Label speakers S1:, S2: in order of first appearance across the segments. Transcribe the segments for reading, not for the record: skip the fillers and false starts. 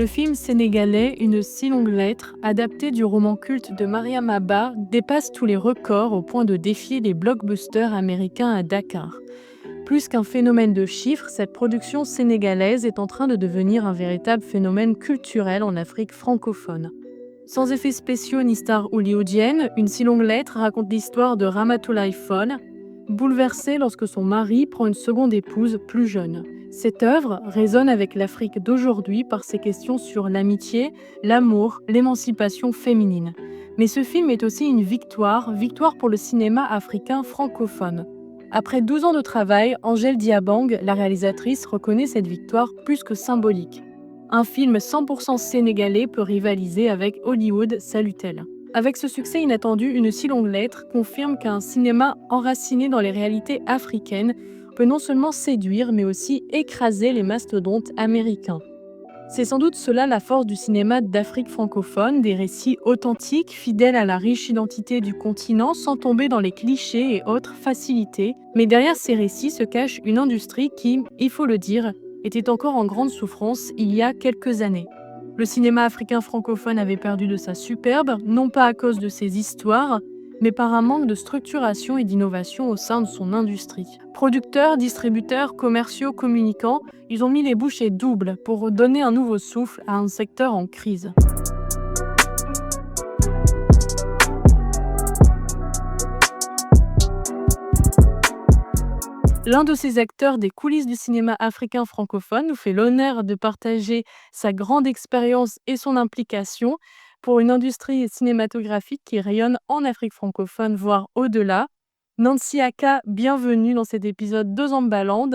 S1: Le film sénégalais Une si longue lettre, adapté du roman culte de Mariam Abba, dépasse tous les records au point de défier les blockbusters américains à Dakar. Plus qu'un phénomène de chiffres, cette production sénégalaise est en train de devenir un véritable phénomène culturel en Afrique francophone. Sans effets spéciaux ni stars hollywoodiennes, Une si longue lettre raconte l'histoire de Ramatoulaye Fall, bouleversée lorsque son mari prend une seconde épouse plus jeune. Cette œuvre résonne avec l'Afrique d'aujourd'hui par ses questions sur l'amitié, l'amour, l'émancipation féminine. Mais ce film est aussi une victoire pour le cinéma africain francophone. Après 12 ans de travail, Angèle Diabang, la réalisatrice, reconnaît cette victoire plus que symbolique. Un film 100% sénégalais peut rivaliser avec Hollywood, salue-t-elle. Avec ce succès inattendu, Une si longue lettre confirme qu'un cinéma enraciné dans les réalités africaines peut non seulement séduire, mais aussi écraser les mastodontes américains. C'est sans doute cela la force du cinéma d'Afrique francophone, des récits authentiques, fidèles à la riche identité du continent, sans tomber dans les clichés et autres facilités. Mais derrière ces récits se cache une industrie qui, il faut le dire, était encore en grande souffrance il y a quelques années. Le cinéma africain francophone avait perdu de sa superbe, non pas à cause de ses histoires, mais par un manque de structuration et d'innovation au sein de son industrie. Producteurs, distributeurs, commerciaux, communicants, ils ont mis les bouchées doubles pour donner un nouveau souffle à un secteur en crise. L'un de ces acteurs des coulisses du cinéma africain francophone nous fait l'honneur de partager sa grande expérience et son implication pour une industrie cinématographique qui rayonne en Afrique francophone, voire au-delà. Nancy Aka, bienvenue dans cet épisode de Zambaland,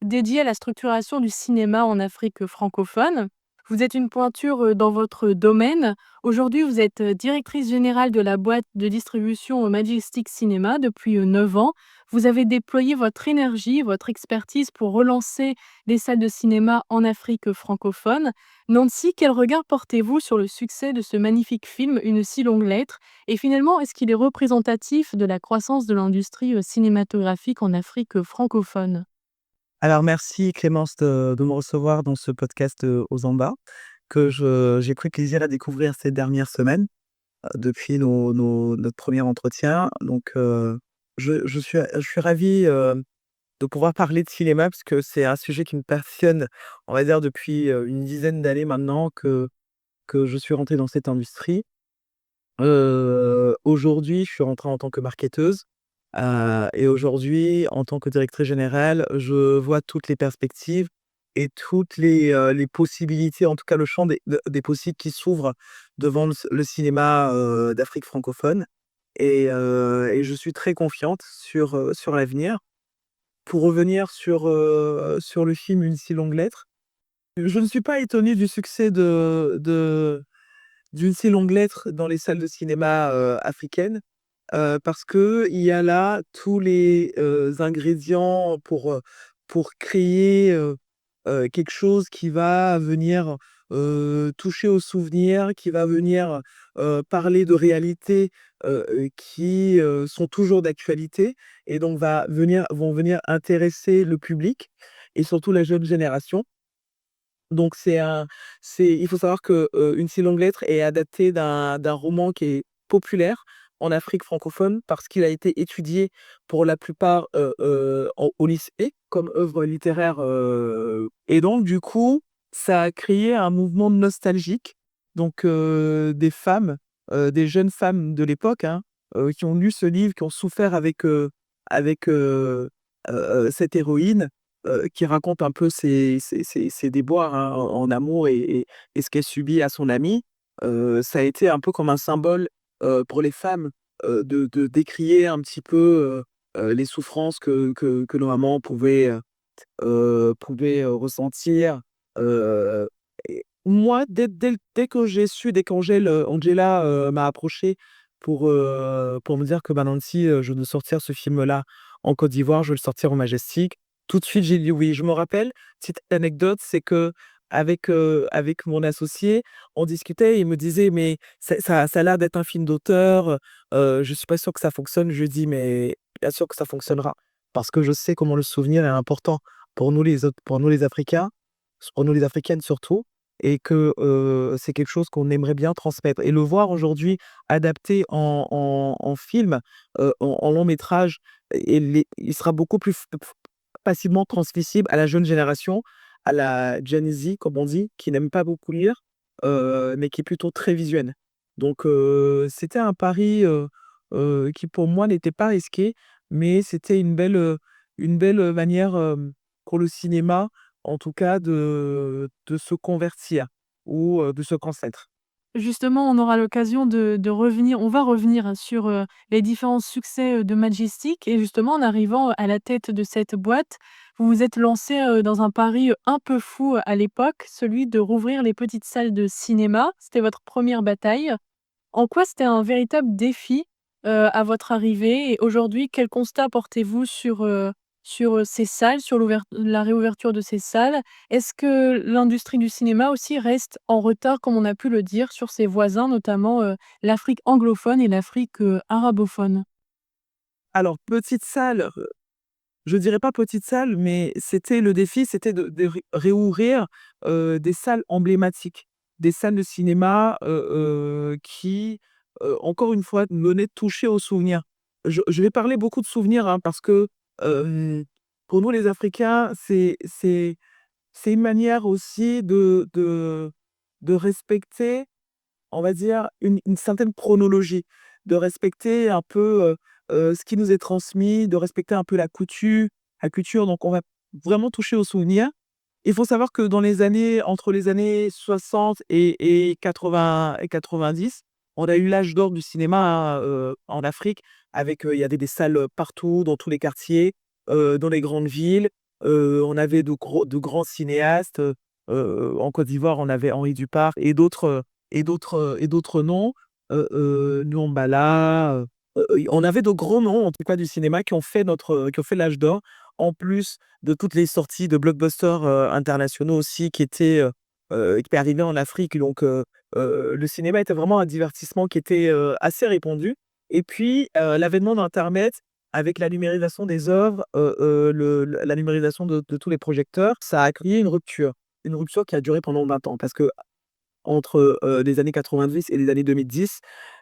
S1: dédié à la structuration du cinéma en Afrique francophone. Vous êtes une pointure dans votre domaine. Aujourd'hui, vous êtes directrice générale de la boîte de distribution Majestic Cinema depuis 9 ans. Vous avez déployé votre énergie, votre expertise pour relancer les salles de cinéma en Afrique francophone. Nancy, quel regard portez-vous sur le succès de ce magnifique film, Une si longue lettre? Et finalement, est-ce qu'il est représentatif de la croissance de l'industrie cinématographique en Afrique francophone?
S2: Alors merci Clémence de me recevoir dans ce podcast, aux Amba, j'ai pris plaisir à découvrir ces dernières semaines, depuis notre premier entretien. Donc, je suis ravi, de pouvoir parler de cinéma parce que c'est un sujet qui me passionne, on va dire depuis, une dizaine d'années maintenant que je suis rentré dans cette industrie. Aujourd'hui, je suis rentré en tant que marketeuse, et aujourd'hui, en tant que directrice générale, je vois toutes les perspectives et toutes les possibilités, en tout cas le champ des possibles qui s'ouvre devant le cinéma, d'Afrique francophone et je suis très confiante sur l'avenir. Pour revenir sur le film Une si longue lettre, je ne suis pas étonné du succès d'une si longue lettre dans les salles de cinéma, africaines, parce qu'il y a là tous les, ingrédients pour créer, quelque chose qui va venir, toucher aux souvenirs, qui va venir, parler de réalités, qui, sont toujours d'actualité et donc vont venir intéresser le public et surtout la jeune génération. Donc il faut savoir que, Une si longue lettre est adapté d'un roman qui est populaire en Afrique francophone parce qu'il a été étudié pour la plupart, au lycée comme œuvre littéraire, et donc du coup, ça a créé un mouvement nostalgique. Donc, des femmes, des jeunes femmes de l'époque, hein, qui ont lu ce livre, qui ont souffert avec, cette héroïne, qui raconte un peu ses déboires, hein, en amour et ce qu'elle subit à son ami. Ça a été un peu comme un symbole, pour les femmes, de décrier un petit peu, les souffrances que nos mamans pouvaient ressentir. Et moi, dès que j'ai su, dès Angela, m'a approché pour me dire que: «Bah, Nancy, je veux sortir ce film-là en Côte d'Ivoire, je veux le sortir au Majestic». Tout de suite, j'ai dit oui. Je me rappelle, petite anecdote, c'est qu'avec mon associé, on discutait et il me disait: «Mais ça a l'air d'être un film d'auteur, je suis pas sûr que ça fonctionne». Je lui dis: «Mais bien sûr que ça fonctionnera, parce que je sais comment le souvenir est important pour nous les Africains, pour nous les Africaines surtout». et que, c'est quelque chose qu'on aimerait bien transmettre et le voir aujourd'hui adapté en film, en long métrage et il sera beaucoup plus facilement transmissible à la jeune génération, à la Gen Z comme on dit, qui n'aime pas beaucoup lire, mais qui est plutôt très visuelle. Donc c'était un pari, qui pour moi n'était pas risqué, mais c'était une belle manière, pour le cinéma, en tout cas de se convertir ou de se transmettre.
S1: Justement, on aura l'occasion de revenir on va revenir hein, sur, les différents succès, de Majestic et justement en arrivant à la tête de cette boîte, vous vous êtes lancé, dans un pari, un peu fou à l'époque, celui de rouvrir les petites salles de cinéma. C'était votre première bataille. En quoi c'était un véritable défi, à votre arrivée et aujourd'hui, quel constat portez-vous sur ces salles, sur la réouverture de ces salles? Est-ce que l'industrie du cinéma aussi reste en retard, comme on a pu le dire, sur ses voisins, notamment, l'Afrique anglophone et l'Afrique, arabophone?
S2: Alors petite salle, je dirais pas petite salle, mais c'était le défi, c'était de réouvrir, des salles emblématiques, des salles de cinéma, qui, encore une fois, venaient toucher aux souvenirs. Je vais parler beaucoup de souvenirs, hein, parce que, hem, pour nous les Africains, c'est une manière aussi de respecter, on va dire, une certaine chronologie, de respecter un peu, ce qui nous est transmis, de respecter un peu la culture, donc on va vraiment toucher aux souvenirs. Il faut savoir que entre les années 60 et 80 et 90, on a eu l'âge d'or du cinéma, en Afrique avec, il y avait des salles, partout dans tous les quartiers, dans les grandes villes. On avait de grands cinéastes, en Côte d'Ivoire, on avait Henri Duparc et d'autres noms, Nuambala, on avait de gros noms, en tout cas du cinéma qui ont fait l'âge d'or, en plus de toutes les sorties de blockbusters, internationaux aussi qui arrivaient en Afrique donc le cinéma était vraiment un divertissement qui était, assez répandu et puis, l'avènement d'internet avec la numérisation des œuvres, la numérisation de tous les projecteurs, ça a créé une rupture. Une rupture qui a duré pendant 20 ans parce que entre, les années 90 et les années 2010,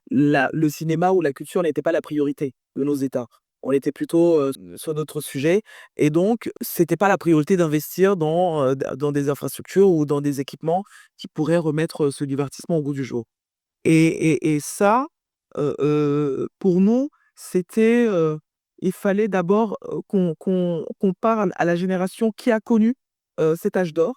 S2: le cinéma ou la culture n'était pas la priorité de nos États. On était plutôt, sur d'autres sujets et donc c'était pas la priorité d'investir dans des infrastructures ou dans des équipements qui pourraient remettre, ce divertissement au goût du jour et ça, pour nous, c'était, il fallait d'abord, qu'on parle à la génération qui a connu, cet âge d'or.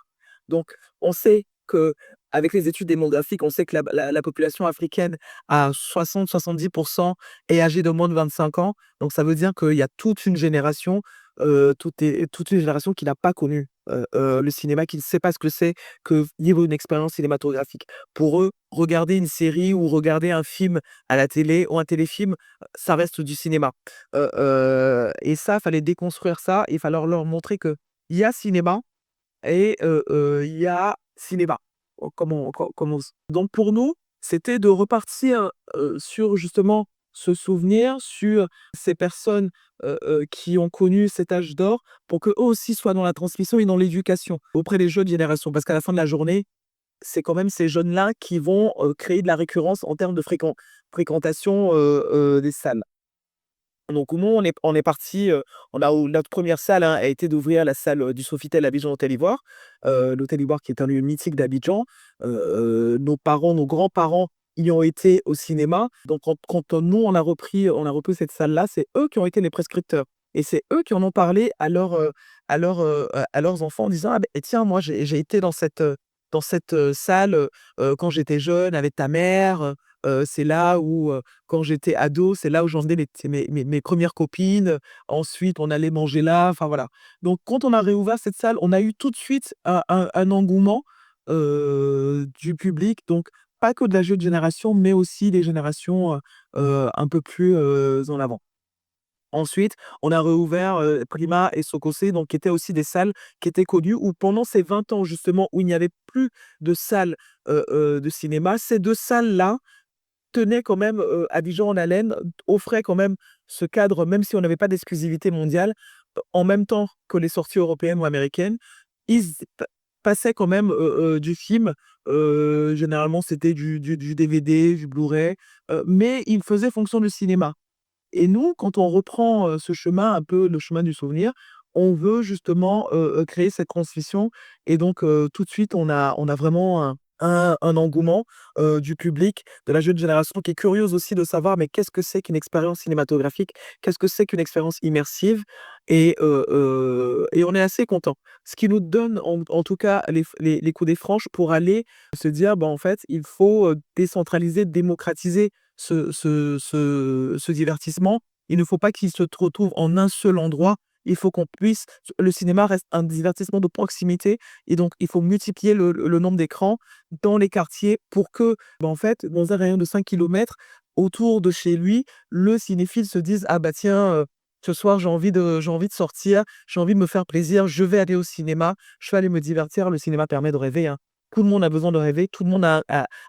S2: Donc on sait qu'avec les études démographiques, on sait que la population africaine à 60-70 est âgée de moins de 25 ans. Donc ça veut dire qu'il y a toute une génération qui n'a pas connu, le cinéma, qui ne sait pas ce que c'est que vivre une expérience cinématographique. Pour eux, regarder une série ou regarder un film à la télé ou un téléfilm, ça reste du cinéma. Et ça, fallait déconstruire ça, il fallait leur montrer qu'il y a cinéma et il y a cinéma. Donc pour nous, c'était de repartir, sur justement ce souvenir, sur ces personnes, qui ont connu cet âge d'or pour qu'eux aussi soient dans la transmission et dans l'éducation auprès des jeunes générations. Parce qu'à la fin de la journée, c'est quand même ces jeunes-là qui vont, créer de la récurrence en termes de fréquentation, des salles. Donc nous, on est parti, notre première salle, hein, a été d'ouvrir la salle, du Sofitel Abidjan Hôtel Ivoire. L'Hôtel Ivoire qui est un lieu mythique d'Abidjan. Nos parents, nos grands-parents y ont été au cinéma. Donc quand nous, on a repris cette salle-là, c'est eux qui ont été les prescripteurs et c'est eux qui en ont parlé à leurs enfants en disant: «Ah beh, tiens, moi j'ai été dans cette salle, quand j'étais jeune avec ta mère, c'est là où, quand j'étais ado, c'est là où j'emmenais mes 1 copines, ensuite on allait manger là», enfin voilà. Donc quand on a réouvert cette salle, on a eu tout de suite un engouement, du public, donc pas que de la jeune génération, mais aussi des générations, un peu plus, en avant. Ensuite, on a réouvert, Prima et Sococé, donc qui étaient aussi des salles qui étaient connues où pendant ces 20 ans justement où il n'y avait plus de salles, de cinéma, ces 2 salles-là tenaient quand même, Abidjan en haleine, offraient quand même ce cadre, même si on n'avait pas d'exclusivité mondiale, en même temps que les sorties européennes ou américaines. Ils passait quand même, du film. Généralement, c'était du DVD, du Blu-ray, mais il faisait fonction de cinéma. Et nous, quand on reprend, ce chemin, un peu le chemin du souvenir, on veut justement, créer cette transmission et donc tout de suite, on a vraiment un engouement, du public, de la jeune génération qui est curieuse aussi de savoir, mais qu'est-ce que c'est qu'une expérience cinématographique? Qu'est-ce que c'est qu'une expérience immersive? Et on est assez content. Ce qui nous donne en tout cas les coups des franches pour aller se dire: «Bah, en fait, il faut, décentraliser, démocratiser ce divertissement. Il ne faut pas qu'il se retrouve en un seul endroit. Il faut qu'on puisse le cinéma reste un divertissement de proximité et donc il faut multiplier le nombre d'écrans dans les quartiers pour que, bah, en fait, dans un rayon de 5 kilomètres autour de chez lui, le cinéphile se dise: «Ah bah tiens, ce soir j'ai envie de sortir, j'ai envie de me faire plaisir, je vais aller au cinéma, je vais aller me divertir». Le cinéma permet de rêver, hein. Tout le monde a besoin de rêver, tout le monde a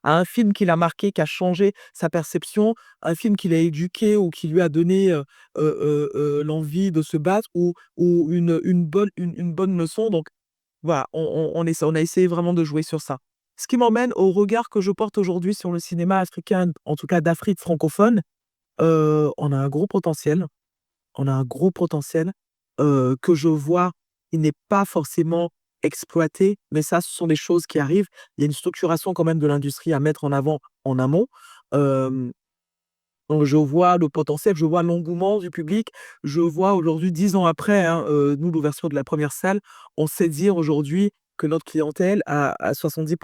S2: un film qui l'a marqué, qui a changé sa perception, un film qui l'a éduqué ou qui lui a donné, l'envie de se battre ou une bonne leçon donc voilà, on a essayé vraiment de jouer sur ça. Ce qui m'emmène au regard que je porte aujourd'hui sur le cinéma africain, en tout cas d'Afrique francophone, on a un gros potentiel. On a un gros potentiel, que je vois, il n'est pas forcément exploité, mais ça, ce sont des choses qui arrivent. Il y a une structuration quand même de l'industrie à mettre en avant en amont. Hem, donc je vois le potentiel, je vois l'engouement du public. Je vois aujourd'hui 10 ans après, hein, nous, l'ouverture de la première salle, on sait dire aujourd'hui que notre clientèle à 70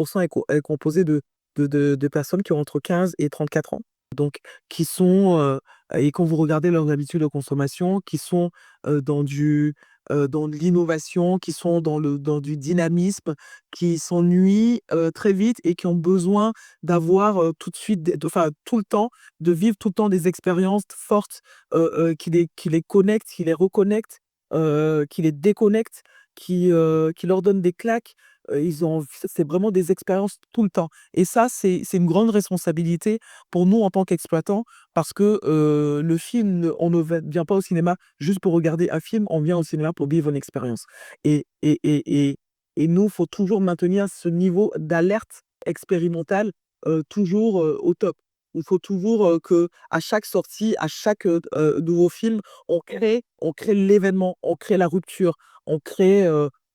S2: est composée de personnes qui ont entre 15 et 34 ans. Donc qui sont, et quand vous regardez leurs habitudes de consommation, qui sont, dans dans de l'innovation, qui sont dans du dynamisme, qui s'ennuient, très vite et qui ont besoin d'avoir, tout de suite enfin tout le temps, de vivre tout le temps des expériences fortes, qui les connectent, qui les reconnectent, qui les déconnectent, qui leur donnent des claques. Ils ont c'est vraiment des expériences tout le temps et ça, c'est une grande responsabilité pour nous en tant qu'exploitants parce que, le film on ne vient pas au cinéma juste pour regarder un film, on vient au cinéma pour vivre une expérience et et et et et nous, faut toujours maintenir ce niveau d'alerte expérimentale, toujours, au top. Il faut toujours, qu'à chaque sortie, à chaque, nouveau film, on crée l'événement, on crée la rupture, on crée,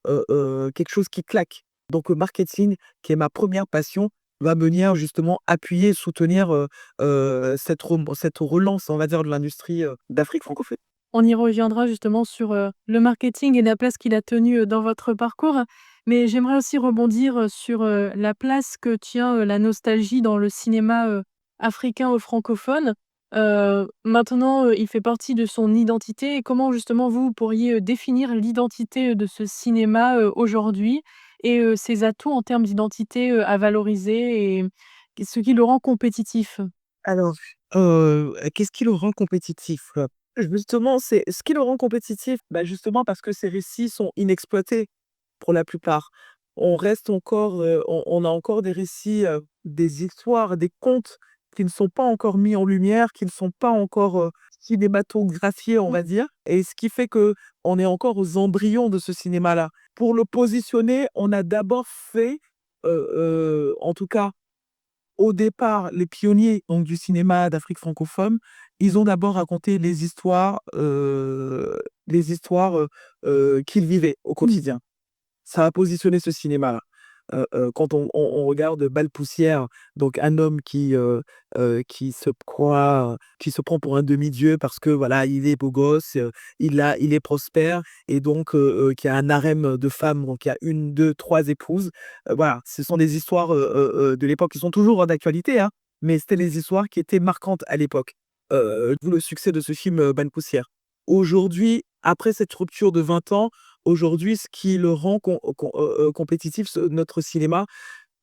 S2: quelque chose qui claque. Donc le marketing, qui est ma première passion, va venir justement appuyer et soutenir, cette relance, on va dire, de l'industrie, d'Afrique francophone.
S1: On y reviendra justement sur, le marketing et la place qu'il a tenue, dans votre parcours. Mais j'aimerais aussi rebondir, sur, la place que tient, la nostalgie dans le cinéma, africain, francophone. Maintenant, il fait partie de son identité et comment justement vous pourriez, définir l'identité, de ce cinéma, aujourd'hui et ses atouts en termes d'identité, à valoriser et ce qui le rend compétitif?
S2: Alors, qu'est-ce qui le rend compétitif? Justement, c'est ce qui le rend compétitif, bah, justement parce que ces récits sont inexploités pour la plupart. On reste encore, on a encore des récits, des histoires, des contes qui ne sont pas encore mis en lumière, qui ne sont pas encore, cinématographiés, on va dire et ce qui fait que on est encore aux embryons de ce cinéma-là. Pour le positionner, on a d'abord fait, en tout cas au départ, les pionniers donc du cinéma d'Afrique francophone, ils ont d'abord raconté les histoires, qu'ils vivaient au quotidien. Ça a positionné ce cinéma-là. Quand on regarde Bal Poussière, donc un homme qui se prend pour un demi-dieu parce que voilà, il est beau gosse, il est prospère et donc qui a un harem de femmes, donc il y a 1, 2, 3 épouses. Voilà, ce sont des histoires, de l'époque qui sont toujours d'actualité, hein, mais c'était les histoires qui étaient marquantes à l'époque. D'où le succès de ce film, Bal Poussière. Aujourd'hui, après cette rupture de 20 ans, aujourd'hui, ce qui le rend compétitif, notre cinéma,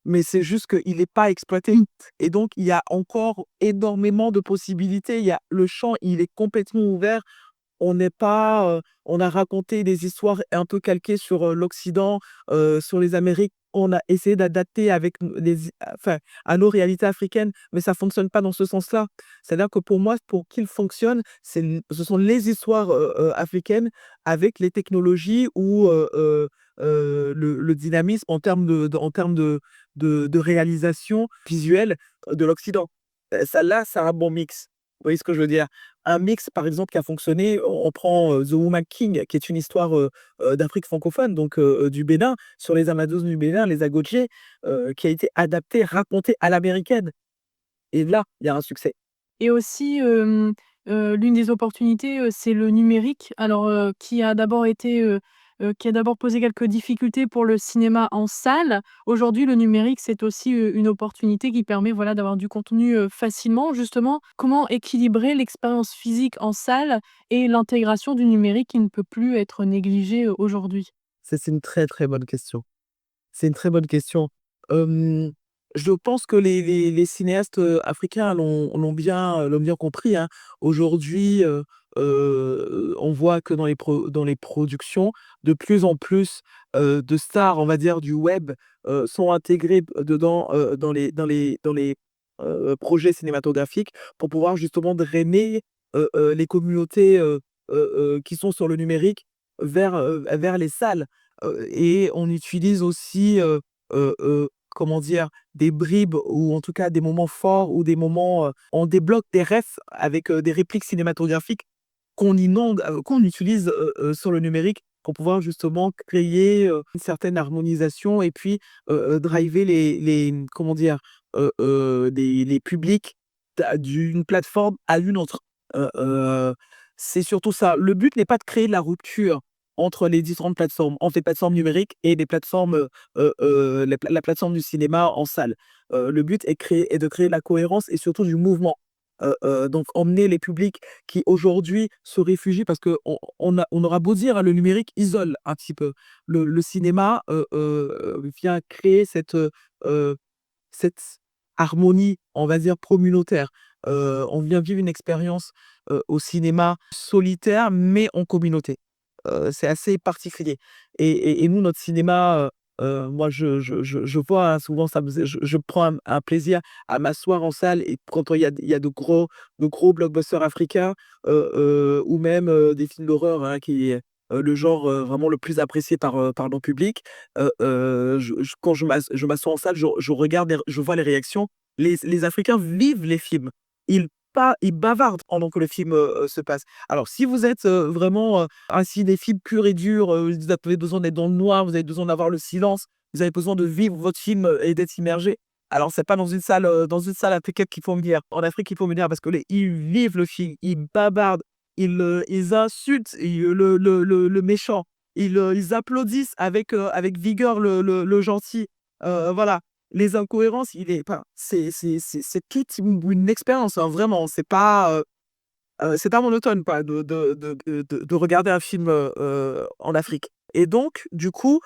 S2: mais c'est juste qu'il n'est pas exploité et donc il y a encore énormément de possibilités. Le champ, il est complètement ouvert. On n'est pas, on a raconté des histoires un peu calquées sur, l'Occident, sur les Amériques. On a essayé d'adapter avec enfin, à nos réalités africaines, mais ça fonctionne pas dans ce sens-là. C'est-à-dire que pour moi, pour qu'il fonctionne, ce sont les histoires, africaines avec les technologies ou, le dynamisme en termes de réalisation visuelle de l'Occident. Ça, là, c'est un bon mix. Vous voyez ce que je veux dire? Un mix, par exemple, qui a fonctionné, on prend The Woman King, qui est une histoire d'Afrique francophone, donc du Bénin, sur les Amazones du Bénin, les Agojé, qui a été adaptée, racontée à l'américaine. Et là, il y a un succès.
S1: Et aussi, l'une des opportunités, c'est le numérique. Alors, qui a d'abord posé quelques difficultés pour le cinéma en salle. Aujourd'hui, le numérique, c'est aussi, une opportunité qui permet, voilà, d'avoir du contenu, facilement. Justement, comment équilibrer l'expérience physique en salle et l'intégration du numérique qui ne peut plus être négligée, aujourd'hui?
S2: C'est une très, très bonne question. C'est une très bonne question. Hem, je pense que les cinéastes, africains l'ont bien compris, hein. Aujourd'hui, on voit que dans les productions, de plus en plus, de stars, on va dire, du web, sont intégrées dedans, projets cinématographiques pour pouvoir justement drainer, les communautés, qui sont sur le numérique vers les salles. Et on utilise aussi, comment dire? Des bribes ou en tout cas des moments forts ou des moments, on débloque des refs avec, des répliques cinématographiques qu'on utilise, sur le numérique pour pouvoir justement créer, une certaine harmonisation et puis, driver comment dire? Les publics d'une plateforme à une autre. C'est surtout ça. Le but n'est pas de créer de la rupture entre les différentes plateformes, entre les plateformes numériques et les plateformes, la plateforme du cinéma en salle. Le but est de créer de la cohérence et surtout du mouvement. Donc emmener les publics qui aujourd'hui se réfugient parce qu'on aura beau dire, hein, le numérique isole un petit peu. Le cinéma, vient créer cette harmonie, on va dire communautaire. On vient vivre une expérience, au cinéma solitaire, mais en communauté. C'est assez particulier et nous, notre cinéma, moi, je vois, hein, souvent ça me faisait je prends un plaisir à m'asseoir en salle et quand il y a de gros blockbusters africains, ou même, des films d'horreur, hein, qui est, le genre, vraiment le plus apprécié par nos publics. Quand je m'assois en salle, je regarde je vois les réactions. Les Africains vivent les films. Ils bavardent pendant que le film, se passe. Alors si vous êtes, vraiment, un cinéphile pur et dur, vous avez besoin d'être dans le noir, vous avez besoin d'avoir le silence, vous avez besoin de vivre votre film, et d'être immergé. Alors c'est pas dans une salle africaine qu'il faut venir. En Afrique, il faut venir parce que ils vivent le film, ils bavardent, ils insultent le méchant, ils applaudissent avec vigueur le gentil. Voilà. Les incohérences, il est enfin, c'est toute une expérience, hein, vraiment. C'est pas monotone, quoi, de regarder un film, en Afrique et donc du coup,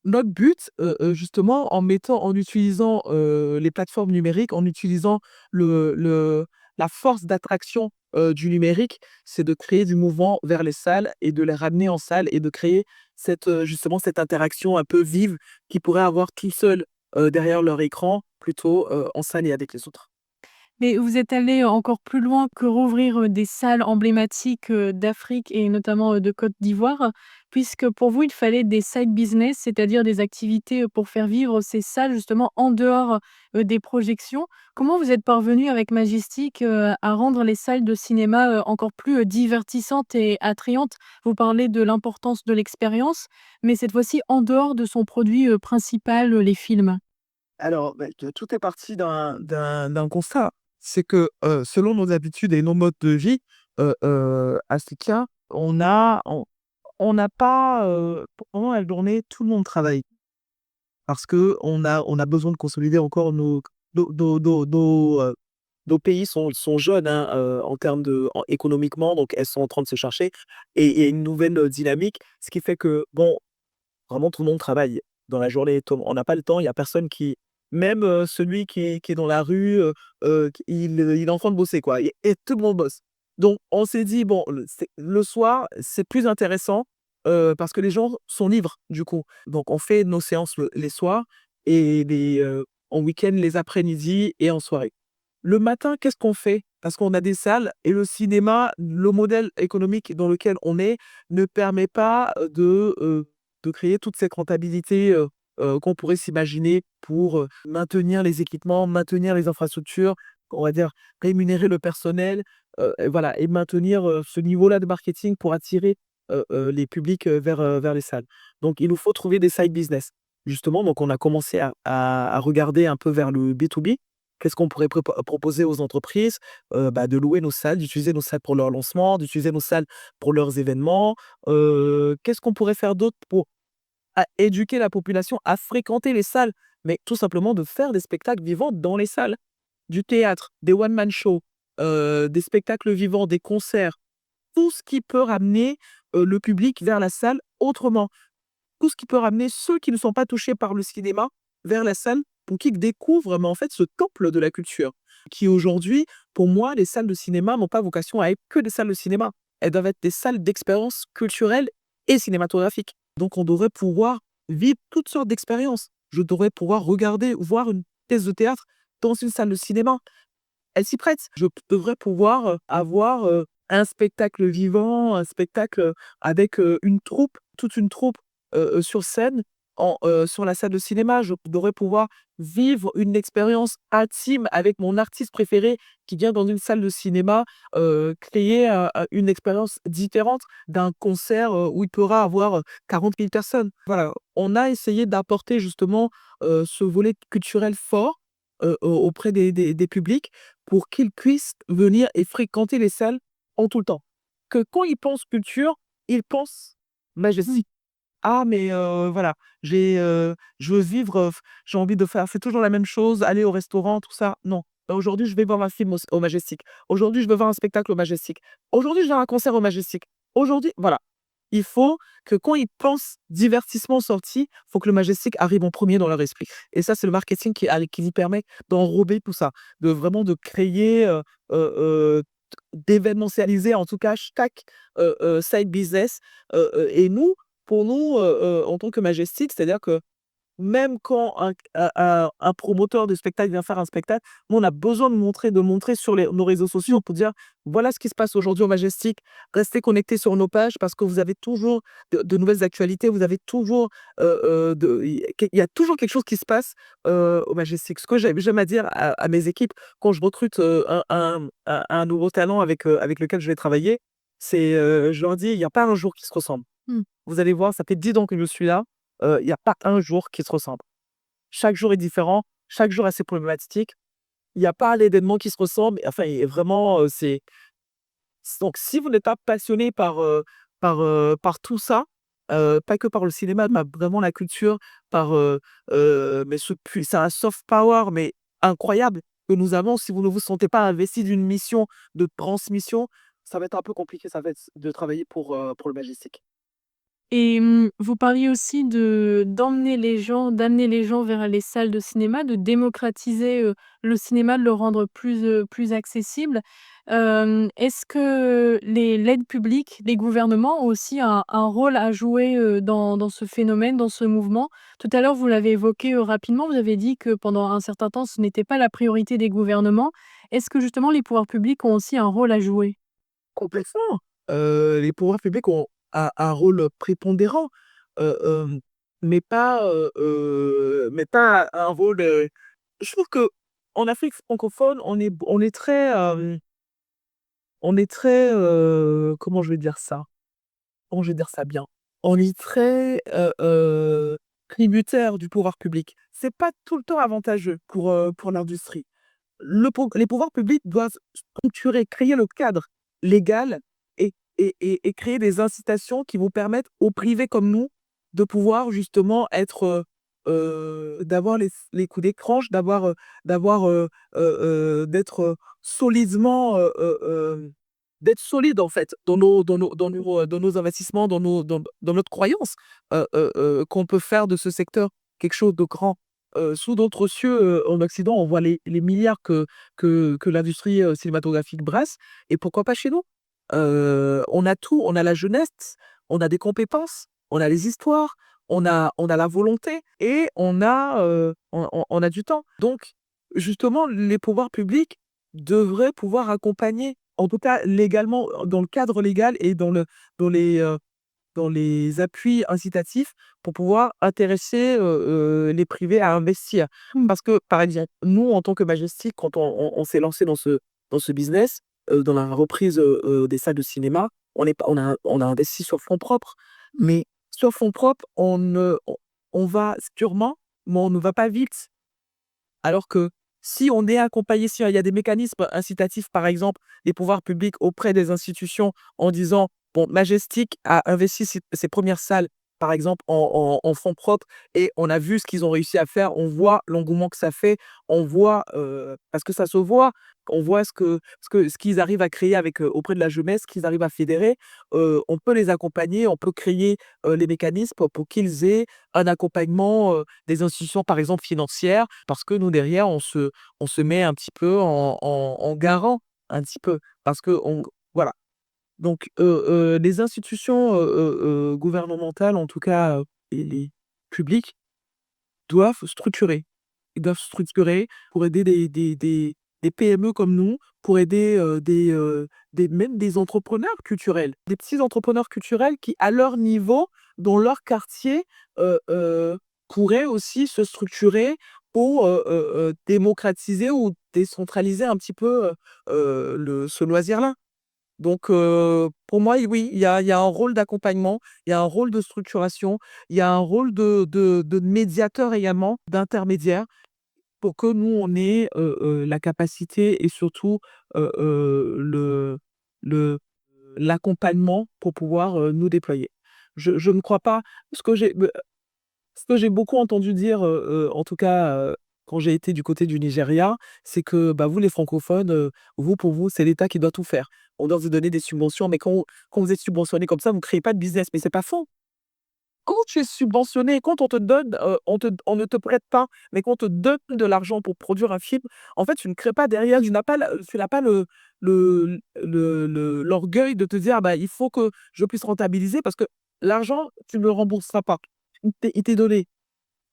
S2: notre but, justement, en utilisant, les plateformes numériques, en utilisant la force d'attraction, du numérique, c'est de créer du mouvement vers les salles et de les ramener en salle et de créer justement cette interaction un peu vive qu'ils pourraient avoir tout seuls, derrière leur écran, plutôt, en salle et avec les autres.
S1: Mais vous êtes allé encore plus loin que rouvrir, des salles emblématiques, d'Afrique et notamment, de Côte d'Ivoire, puisque pour vous, il fallait des side business, c'est-à-dire des activités, pour faire vivre ces salles justement en dehors, des projections. Comment vous êtes parvenus avec Majestic, à rendre les salles de cinéma, encore plus, divertissantes et attrayantes? Vous parlez de l'importance de l'expérience, mais cette fois-ci en dehors de son produit, principal, les films.
S2: Alors, tout est parti d'un constat. C'est que, selon nos habitudes et nos modes de vie, africains, on n'a pas, pendant la journée, tout le monde travaille. Parce qu'on a besoin de consolider encore nos pays sont jeunes, hein, en termes économiquement, donc elles sont en train de se chercher et une nouvelle, dynamique. Ce qui fait que, bon, vraiment tout le monde travaille dans la journée. On n'a pas le temps, il y a personne qui même, celui qui est dans la rue, il est en train de bosser, quoi et tout le monde bosse. Donc on s'est dit: «Bon, le soir, c'est plus intéressant, parce que les gens sont libres, du coup». Donc on fait nos séances les soirs et en week-end, les après-midi et en soirée. Le matin, qu'est-ce qu'on fait? Parce qu'on a des salles et le cinéma, le modèle économique dans lequel on est, ne permet pas, de créer toute cette rentabilité, qu'on pourrait s'imaginer pour, maintenir les équipements, maintenir les infrastructures, on va dire rémunérer le personnel, et voilà et maintenir, ce niveau-là de marketing pour attirer, les publics, vers les salles. Donc il nous faut trouver des side business. Justement, donc on a commencé à regarder un peu vers le B2B. Qu'est-ce qu'on pourrait proposer aux entreprises? Bah, de louer nos salles, d'utiliser nos salles pour leur lancement, d'utiliser nos salles pour leurs événements. Qu'est-ce qu'on pourrait faire d'autre pour éduquer la population à fréquenter les salles? Mais tout simplement de faire des spectacles vivants dans les salles. Du théâtre, des one man show, des spectacles vivants, des concerts, tout ce qui peut ramener, le public vers la salle autrement. Tout ce qui peut ramener ceux qui ne sont pas touchés par le cinéma vers la salle pour qu'ils découvrent, mais en fait, ce temple de la culture qui aujourd'hui, pour moi, les salles de cinéma n'ont pas vocation à être que des salles de cinéma. Elles doivent être des salles d'expériences culturelles et cinématographiques. Donc on devrait pouvoir vivre toutes sortes d'expériences. Je devrais pouvoir regarder, voir une pièce de théâtre dans une salle de cinéma. Elle s'y prête. Je devrais pouvoir, avoir, un spectacle vivant, un spectacle, avec, une troupe, toute une troupe, sur scène sur la salle de cinéma. Je devrais pouvoir vivre une expérience intime avec mon artiste préféré qui vient dans une salle de cinéma, créer, une expérience différente d'un concert, où il pourra avoir, 40 000 personnes. Voilà, on a essayé d'apporter justement, ce volet culturel fort, auprès des publics pour qu'ils puissent venir et fréquenter les salles en tout le temps. Que quand ils pensent culture, ils pensent
S1: Mmh.
S2: Majestic. Ah mais voilà, je veux vivre, j'ai envie de faire c'est toujours la même chose, aller au restaurant, tout ça. Non. Aujourd'hui, je vais voir un film au Majestic. Aujourd'hui, je veux voir un spectacle au Majestic. Aujourd'hui, je vais à un concert au Majestic. Aujourd'hui voilà. Il faut que quand ils pensent divertissement sorti, faut que le Majestic arrive en premier dans leur esprit et ça, c'est le marketing qui lui permet d'enrober tout ça, de vraiment de créer, d'événementialiser en tout cas chaque, side business, et nous, pour nous, en tant que Majestic, c'est-à-dire que même quand un promoteur de spectacle vient faire un spectacle, nous, on a besoin de montrer sur nos réseaux sociaux pour dire: «Voilà ce qui se passe aujourd'hui au Majestic. Restez connectés sur nos pages parce que vous avez toujours de nouvelles actualités, vous avez toujours, il y a toujours quelque chose qui se passe, au Majestic». Ce que j'aime à dire à mes équipes quand je recrute, un nouveau talent avec lequel je vais travailler, c'est, je leur dis: «Il y a pas un jour qui se ressemble.
S1: Mmh.
S2: Vous allez voir, ça fait 10 ans que je suis là, il y a pas un jour qui se ressemble. Chaque jour est différent, chaque jour a ses problématiques. Il y a pas l'événement qui se ressemble, enfin et vraiment, c'est donc si vous n'êtes pas passionné par tout ça, pas que par le cinéma,
S1: Mmh.
S2: par vraiment la culture, par, mais c'est un soft power, mais incroyable que nous avons. Si vous ne vous sentez pas investi d'une mission de transmission, ça va être un peu compliqué, ça va être de travailler pour le Majestic.
S1: Et vous parliez aussi de d'amener les gens vers les salles de cinéma, de démocratiser, le cinéma, de le rendre plus accessible. Est-ce que l'aide publique, les gouvernements ont aussi un rôle à jouer, dans ce phénomène, dans ce mouvement? Tout à l'heure, vous l'avez évoqué, rapidement, vous avez dit que pendant un certain temps, ce n'était pas la priorité des gouvernements. Est-ce que justement les pouvoirs publics ont aussi un rôle à jouer?
S2: Complètement. Les pouvoirs publics ont un rôle prépondérant, hem, mais pas un rôle, je trouve qu'en Afrique francophone, on est très, comment je vais dire ça? Comment je vais dire ça bien? On est très, tributaire du pouvoir public. C'est pas tout le temps avantageux pour l'industrie. Les pouvoirs publics doivent structurer, créer le cadre légal et créer des incitations qui vont permettre aux privés comme nous de pouvoir justement être, d'avoir les coups d'écrange, d'être, solidement, d'être solide en fait dans nos investissements, dans notre croyance, qu'on peut faire de ce secteur quelque chose de grand. Sous d'autres cieux, en Occident, on voit les milliards que l'industrie, cinématographique brasse et pourquoi pas chez nous? On a tout, on a la jeunesse, on a des compétences, on a les histoires, on a la volonté et on a du temps. Donc justement, les pouvoirs publics devraient pouvoir accompagner, en tout cas légalement, dans le cadre légal et dans les, dans les appuis incitatifs pour pouvoir intéresser, les privés à investir. Parce que, par exemple, nous, en tant que Majestic, quand on s'est lancé dans ce business, dans la reprise, des salles de cinéma, on est pas on a investi sur fonds propres. Mais sur fonds propres, on va sûrement, mais on ne va pas vite. Alors que si on est accompagné, s'il y a des mécanismes incitatifs, par exemple, des pouvoirs publics auprès des institutions en disant: «Bon, Majestic a investi ses 1 salles, par exemple, en fonds propres et on a vu ce qu'ils ont réussi à faire, on voit l'engouement que ça fait, on voit, parce que ça se voit, on voit ce qu'ils arrivent à créer avec, auprès de la jeunesse, ce qu'ils arrivent à fédérer». On peut les accompagner, on peut créer, les mécanismes pour qu'ils aient un accompagnement, des institutions, par exemple, financières, parce que nous, derrière, on se met un petit peu en garant, un petit peu, parce qu'on voilà. Donc, les institutions, gouvernementales, en tout cas, et les publiques, doivent structurer. Ils doivent structurer pour aider des PME comme nous, pour aider, des même des entrepreneurs culturels. Des petits entrepreneurs culturels qui, à leur niveau, dans leur quartier, pourraient aussi se structurer pour, démocratiser ou décentraliser un petit peu, ce loisir-là. Donc, pour moi, oui, il y a un rôle d'accompagnement, il y a un rôle de structuration, il y a un rôle de médiateur également, d'intermédiaire, pour que nous, on ait, la capacité et surtout, le l'accompagnement pour pouvoir, nous déployer. Je ne crois pas ce que j'ai beaucoup entendu dire, en tout cas, quand j'ai été du côté du Nigeria, c'est que, bah, vous les francophones, vous, pour vous, c'est l'État qui doit tout faire. On doit vous donner des subventions, mais quand vous êtes subventionné comme ça, vous ne créez pas de business. Mais c'est pas faux. Quand tu es subventionné, quand on te donne, on ne te prête pas, mais qu'on te donne de l'argent pour produire un film, en fait, tu ne crées pas derrière, tu n'as pas l'orgueil de te dire: «Ah bah, il faut que je puisse rentabiliser» parce que l'argent, tu ne le rembourseras pas. Il t'est donné.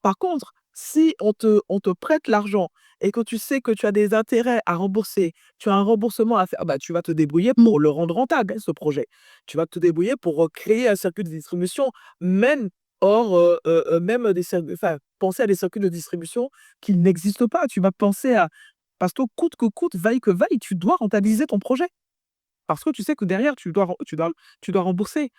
S2: Par contre, si on te prête l'argent et que tu sais que tu as des intérêts à rembourser, tu as un remboursement à faire, ah bah, tu vas te débrouiller pour le rendre rentable, hein, ce projet. Tu vas te débrouiller pour, créer un circuit de distribution, même hors, même des cir enfin, penser à des circuits de distribution qui n'existent pas. Tu vas penser à parce que coûte que coûte, vaille que vaille, tu dois rentabiliser ton projet. Parce que tu sais que derrière tu dois rembourser.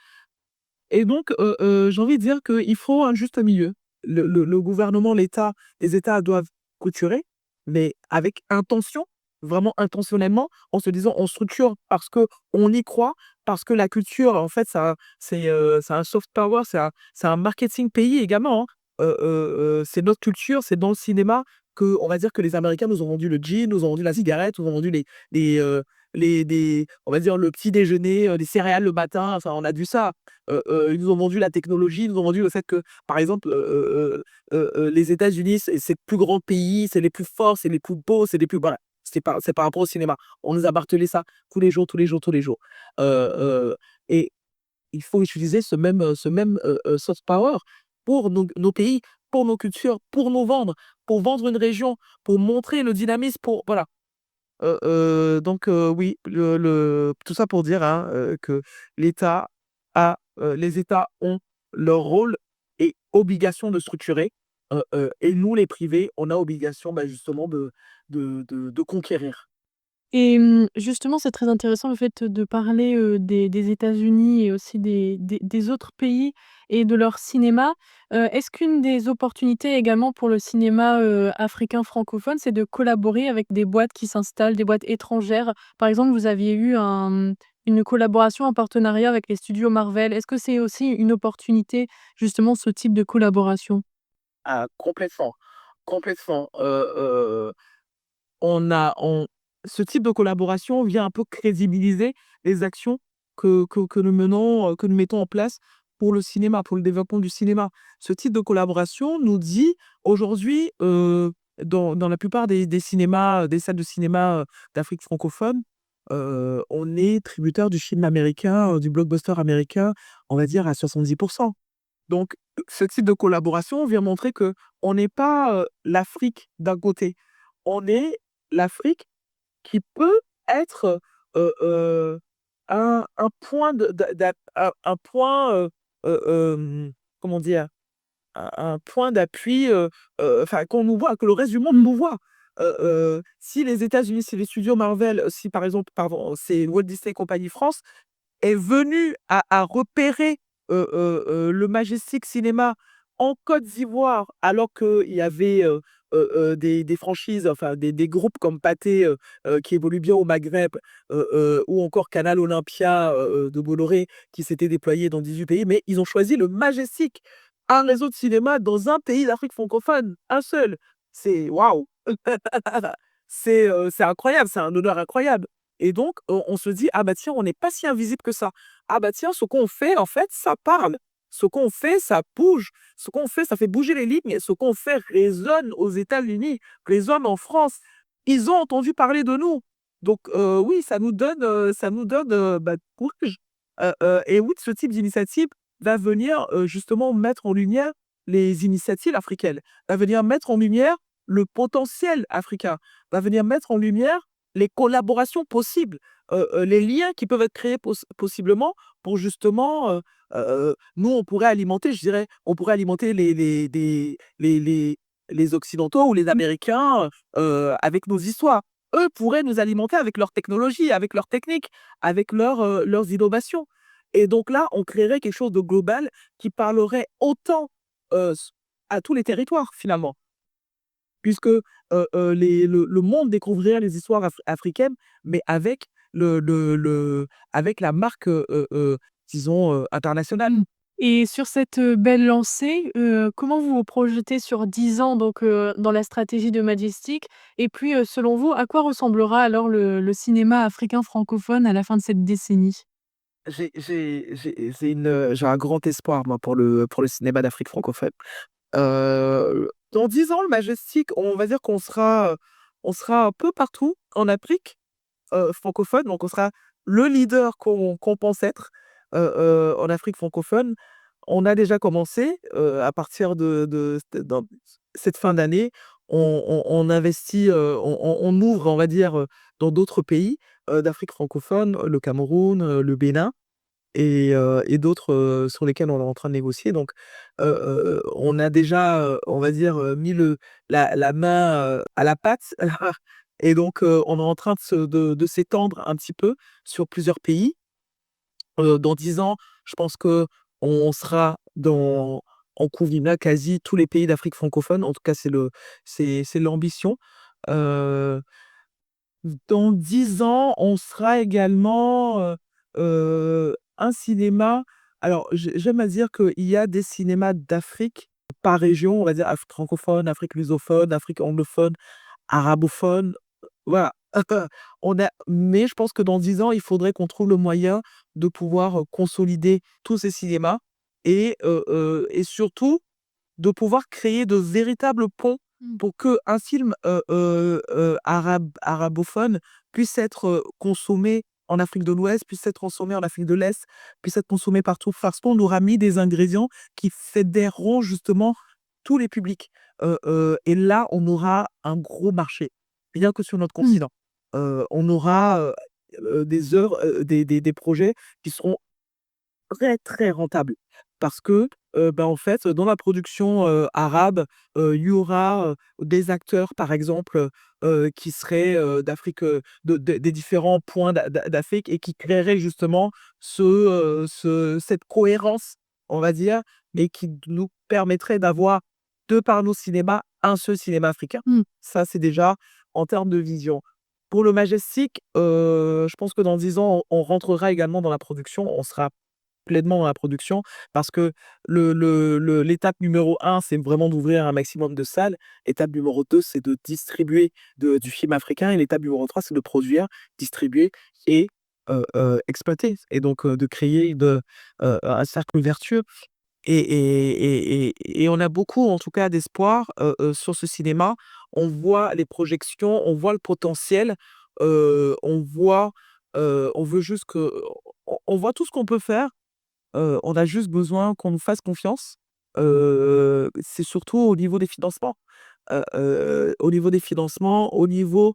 S2: Et donc, j'ai envie de dire qu'il faut un juste milieu. Le gouvernement, l'État, les États doivent couturer, mais avec intention, vraiment intentionnellement, en se disant: «On structure parce que on y croit, parce que la culture, en fait, c'est un soft power, c'est un marketing pays également, hein». C'est notre culture, c'est dans le cinéma que on va dire que les Américains nous ont vendu le jean, nous ont vendu la cigarette, nous ont vendu les, heu, des on va dire le petit déjeuner, les céréales le matin, enfin, on a vu ça. Ils nous ont vendu la technologie, ils nous ont vendu le fait que, par exemple, les États-Unis, c'est le plus grand pays, c'est les plus forts, c'est les plus beaux, c'est les plus voilà, c'est par rapport au cinéma. On nous a martelé ça tous les jours, tous les jours, tous les jours. Et il faut utiliser ce même, soft power pour nos pays, pour nos cultures, pour nous vendre, pour vendre une région, pour montrer le dynamisme, pour voilà. Donc, oui, tout ça pour dire, hein, que l'État les États ont leur rôle et obligation de structurer, et nous, les privés, on a obligation, bah, justement de conquérir.
S1: Et justement, c'est très intéressant le fait de parler, des États-Unis et aussi des autres pays et de leur cinéma. Est-ce qu'une des opportunités également pour le cinéma, africain francophone, c'est de collaborer avec des boîtes qui s'installent, des boîtes étrangères? Par exemple, vous aviez eu une collaboration, un partenariat avec les studios Marvel. Est-ce que c'est aussi une opportunité, justement, ce type de collaboration?
S2: Ah, complètement, complètement, on a on ce type de collaboration vient un peu crédibiliser les actions que nous menons, que nous mettons en place pour le cinéma, pour le développement du cinéma. Ce type de collaboration nous dit aujourd'hui, dans la plupart des cinémas, des salles de cinéma, d'Afrique francophone, on est tributaire du film américain, du blockbuster américain, on va dire à 70. Donc, ce type de collaboration vient montrer que on n'est pas, l'Afrique d'un côté. On est l'Afrique qui peut être, un point de d'a un point, comment dire? Un point d'appui, enfin qu'on nous voit, que le reste du monde nous voit. Si les États-Unis, si les studios Marvel, si par exemple, pardon, c'est Walt Disney Company France est venu à repérer, le Majestic Cinéma en Côte d'Ivoire, alors qu'il y avait, des franchises, enfin des groupes comme Pathé, qui évoluent bien au Maghreb, ou encore Canal Olympia, de Bolloré qui s'était déployé dans 18 pays, mais ils ont choisi le Majestic, un réseau de cinéma dans un pays d'Afrique francophone, un seul. C'est waouh! C'est incroyable, c'est un honneur incroyable. Et donc, on se dit: «Ah bah tiens, on n'est pas si invisible que ça. Ah bah tiens, ce qu'on fait, en fait, ça parle. Ce qu'on fait, ça bouge. Ce qu'on fait, ça fait bouger les lignes. Ce qu'on fait résonne aux États-Unis, résonne en France. Ils ont entendu parler de nous». Donc, oui, ça nous donne, bah, courage. Et oui, ce type d'initiative va venir, justement mettre en lumière les initiatives africaines, va venir mettre en lumière le potentiel africain, va venir mettre en lumière les collaborations possibles, les liens qui peuvent être créés possiblement pour justement, nous on pourrait alimenter, je dirais, on pourrait alimenter les occidentaux ou les américains, avec nos histoires. Eux pourraient nous alimenter avec leur technologie, avec leurs techniques, avec leurs innovations. Et donc là, on créerait quelque chose de global qui parlerait autant, s à tous les territoires finalement. Puisque, le monde découvrirait les histoires africaines, mais avec avec la marque, disons, internationale.
S1: Mmh. Et sur cette, belle lancée, comment vous vous projetez sur 10 ans donc, dans la stratégie de Majestic? Et puis, selon vous, à quoi ressemblera alors le cinéma africain francophone à la fin de cette décennie?
S2: J'ai un grand espoir moi pour le cinéma d'Afrique francophone. Dans 10 ans, le Majestic, on va dire qu'on sera un peu partout en Afrique, francophone, donc on sera le leader qu'on pense être, en Afrique francophone. On a déjà commencé, à partir de dans cette fin d'année, on investit, on ouvre, on va dire, dans d'autres pays, d'Afrique francophone, le Cameroun, le Bénin et d'autres, sur lesquels on est en train de négocier. Donc, on a déjà, on va dire, mis la main, à la pâte et donc, on est en train de s'étendre un petit peu sur plusieurs pays. Dans 10 ans, je pense qu'on sera en couvrant quasi tous les pays d'Afrique francophone. En tout cas, c'est l'ambition. Heu, dans 10 ans, on sera également, un cinéma, alors j'aime à dire qu'il y a des cinémas d'Afrique par région, on va dire Afrique francophone, Afrique lusophone, Afrique anglophone, arabophone, voilà. Mais je pense que dans 10 ans, il faudrait qu'on trouve le moyen de pouvoir, consolider tous ces cinémas et surtout de pouvoir créer de véritables ponts
S1: Mmh.
S2: pour qu'un film, arabophone puisse être, consommé en Afrique de l'Ouest, puisse être consommé en Afrique de l'Est, puisse être consommé partout. Parce qu'on aura mis des ingrédients qui fédéreront justement tous les publics. Et là, on aura un gros marché, rien que sur notre
S1: Mmh.
S2: continent. On aura, des œuvres, des projets qui seront très, très rentable parce que, bah, en fait, dans la production, arabe, il y aura, des acteurs, par exemple, qui seraient, d'Afrique, des différents points d'Afrique et qui créeraient justement cette cohérence, on va dire, et qui nous permettrait d'avoir, de par nos cinémas, un seul cinéma africain.
S1: Mmh.
S2: Ça, c'est déjà en termes de vision. Pour le Majestic, je pense que dans 10 ans, on rentrera également dans la production. On sera pleinement dans la production parce que l'étape numéro un, c'est vraiment d'ouvrir un maximum de salles. Étape numéro 2, c'est de distribuer du film africain et l'étape numéro 3, c'est de produire, distribuer et exploiter et donc de créer un cercle vertueux et on a beaucoup, en tout cas, d'espoir, sur ce cinéma. On voit les projections, on voit le potentiel, on veut juste que on voit tout ce qu'on peut faire. On a juste besoin qu'on nous fasse confiance. C'est surtout au niveau des financements. Au niveau des financements, au niveau